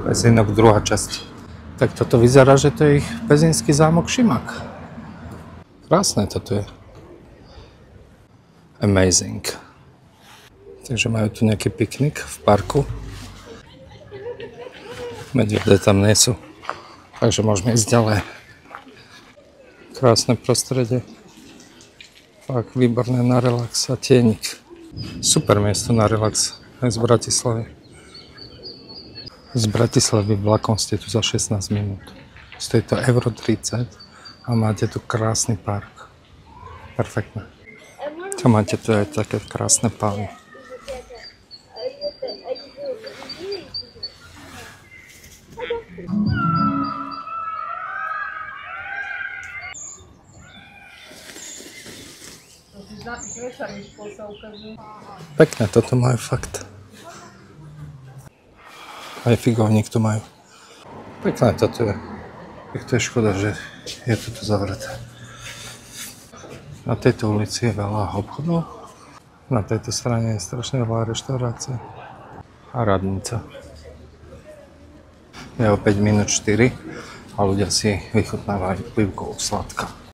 Pezinok druhá časť. Tak toto vyzerá, že to je ich pezinský zámok Šimak. Krásne toto je. Amazing. Takže majú tu nejaký piknik v parku. Medvede tam nie sú. Takže môžeme ísť ďalej. Krásne prostredie. Fakt výborné na relax a tienik. Super miesto na relax aj z Bratislavy. Z Bratislavy vlakom ste tu za 16 minút. Stojí to euro 30 a máte tu krásny park. Perfektné. A máte tu aj také krásne palmy. Pekné toto majú fakt. Aj figovník tu majú. Pekné toto je. Tak to je škoda, že je toto zavreté. Na tejto ulici je veľa obchodov. Na tejto strane je strašne veľa reštaurácií. A radnica. Je o 5 minút 4 a ľudia si vychutnávajú pivko sladká.